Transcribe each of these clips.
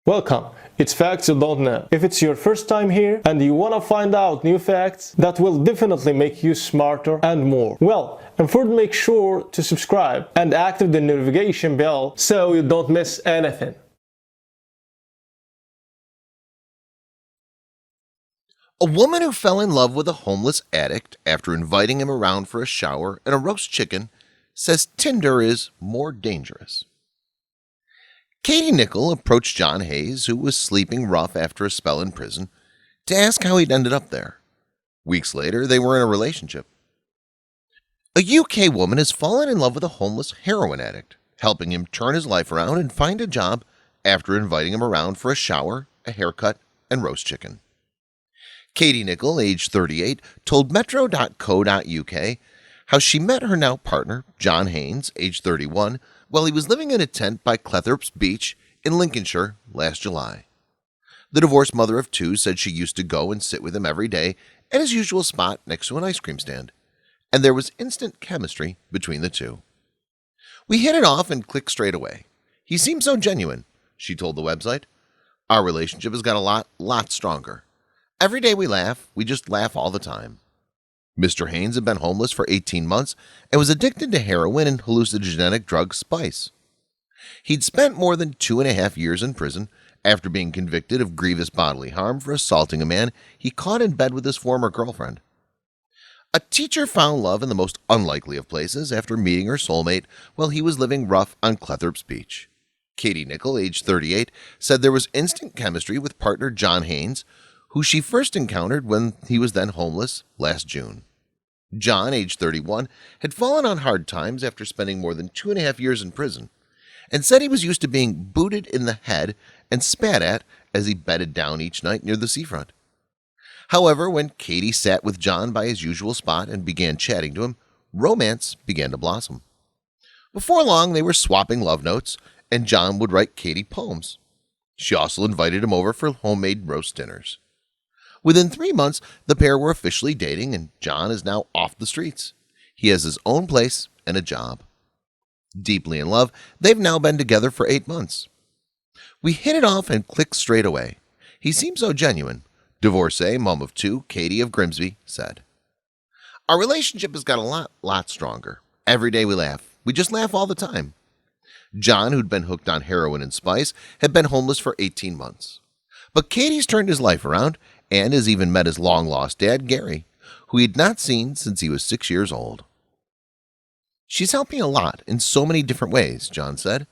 Welcome. It's Facts You Don't Know. If it's your first time here and you want to find out new facts that will definitely make you smarter and more, well, and first make sure to subscribe and activate the notification bell so you don't miss anything. A woman who fell in love with a homeless addict after inviting him around for a shower and a roast chicken says Tinder is more dangerous. Katie Nichol approached John Hayes, who was sleeping rough after a spell in prison, to ask how he'd ended up there. Weeks later, they were in a relationship. A UK woman has fallen in love with a homeless heroin addict, helping him turn his life around and find a job after inviting him around for a shower, a haircut, and roast chicken. Katie Nichol, age 38, told Metro.co.uk how she met her now partner, John Haynes, age 31, while he was living in a tent by Cleethorpes Beach in Lincolnshire last July. The divorced mother of two said she used to go and sit with him every day at his usual spot next to an ice cream stand, and there was instant chemistry between the two. "We hit it off and clicked straight away. He seemed so genuine," she told the website. "Our relationship has got a lot stronger. Every day we laugh, we just laugh all the time." Mr. Haynes had been homeless for 18 months and was addicted to heroin and hallucinogenic drug spice. He'd spent more than 2.5 years in prison after being convicted of grievous bodily harm for assaulting a man he caught in bed with his former girlfriend. A teacher found love in the most unlikely of places after meeting her soulmate while he was living rough on Cleethorpes Beach. Katie Nichol, age 38, said there was instant chemistry with partner John Haynes, who she first encountered when he was then homeless last June. John, age 31, had fallen on hard times after spending more than 2.5 years in prison, and said he was used to being booted in the head and spat at as he bedded down each night near the seafront. However, when Katie sat with John by his usual spot and began chatting to him, romance began to blossom. Before long, they were swapping love notes, and John would write Katie poems. She also invited him over for homemade roast dinners. Within 3 months, the pair were officially dating, and John is now off the streets. He has his own place and a job. Deeply in love, they've now been together for 8 months. "We hit it off and clicked straight away. He seemed so genuine," divorcee, mom of two, Katie of Grimsby, said. "Our relationship has got a lot stronger. Every day we laugh. We just laugh all the time." John, who'd been hooked on heroin and spice, had been homeless for 18 months. But Katie's turned his life around and has even met his long-lost dad, Gary, who he had not seen since he was 6 years old. "She's helped me a lot in so many different ways," John said.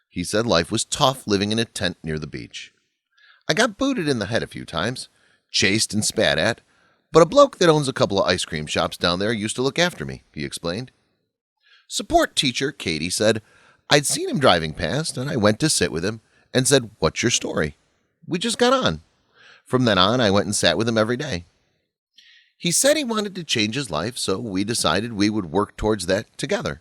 He said life was tough living in a tent near the beach. "I got booted in the head a few times, chased and spat at, but a bloke that owns a couple of ice cream shops down there used to look after me," he explained. Support teacher Katie said, "I'd seen him driving past and I went to sit with him and said, 'What's your story?' We just got on. From then on, I went and sat with him every day." He said he wanted to change his life, so we decided we would work towards that together.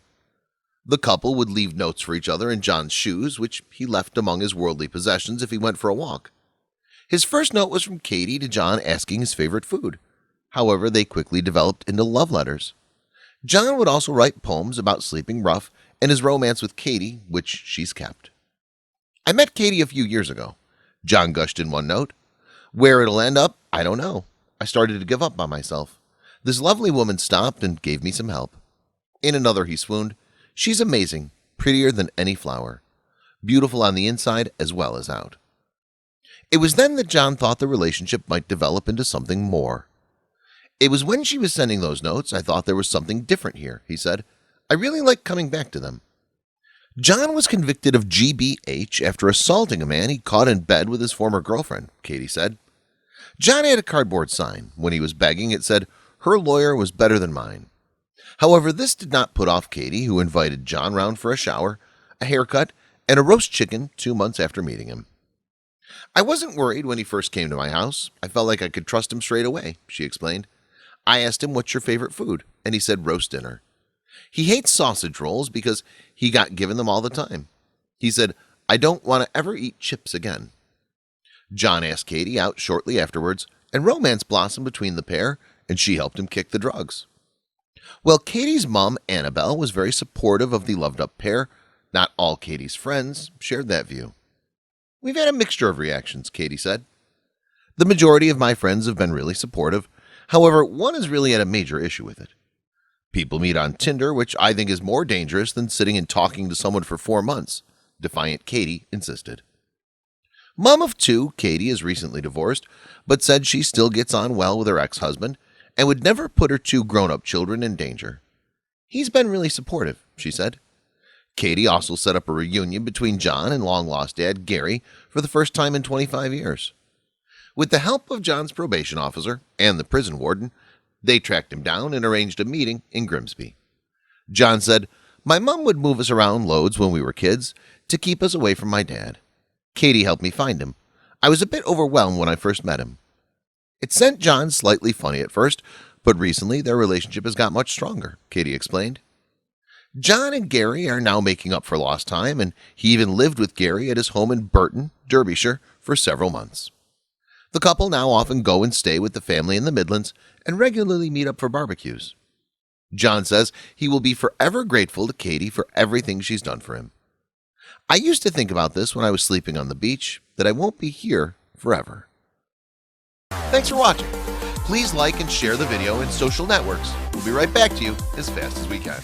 The couple would leave notes for each other in John's shoes, which he left among his worldly possessions if he went for a walk. His first note was from Katie to John asking his favorite food. However, they quickly developed into love letters. John would also write poems about sleeping rough and his romance with Katie, which she's kept. "I met Katie a few years ago," John gushed in one note. "Where it'll end up, I don't know. I started to give up on myself. This lovely woman stopped and gave me some help." In another, he swooned, "She's amazing, prettier than any flower. Beautiful on the inside as well as out." It was then that John thought the relationship might develop into something more. "It was when she was sending those notes I thought there was something different here," he said. "I really like coming back to them." John was convicted of GBH after assaulting a man he caught in bed with his former girlfriend, Katie said. John had a cardboard sign. When he was begging, it said, "Her lawyer was better than mine." However, this did not put off Katie, who invited John round for a shower, a haircut, and a roast chicken 2 months after meeting him. "I wasn't worried when he first came to my house. I felt like I could trust him straight away," she explained. "I asked him, 'What's your favorite food?' and he said roast dinner. He hates sausage rolls because he got given them all the time. He said, 'I don't want to ever eat chips again.'" John asked Katie out shortly afterwards, and romance blossomed between the pair, and she helped him kick the drugs. Well, Katie's mom, Annabelle, was very supportive of the loved-up pair. Not all Katie's friends shared that view. We've had a mixture of reactions, Katie said. The majority of my friends have been really supportive. However, one has really had a major issue with it. People meet on Tinder, which I think is more dangerous than sitting and talking to someone for 4 months, defiant Katie insisted. Mom of 2, Katie is recently divorced, but said she still gets on well with her ex-husband and would never put her 2 grown-up children in danger. He's been really supportive, she said. Katie also set up a reunion between John and long-lost dad Gary for the first time in 25 years. With the help of John's probation officer and the prison warden, they tracked him down and arranged a meeting in Grimsby. John said, "My mom would move us around loads when we were kids to keep us away from my dad. Katie helped me find him. I was a bit overwhelmed when I first met him." It sent John slightly funny at first, but recently their relationship has got much stronger, Katie explained. John and Gary are now making up for lost time, and he even lived with Gary at his home in Burton, Derbyshire, for several months. The couple now often go and stay with the family in the Midlands and regularly meet up for barbecues. John says he will be forever grateful to Katie for everything she's done for him. "I used to think about this when I was sleeping on the beach, that I won't be here forever." Thanks for watching. Please like and share the video in social networks. We'll be right back to you as fast as we can.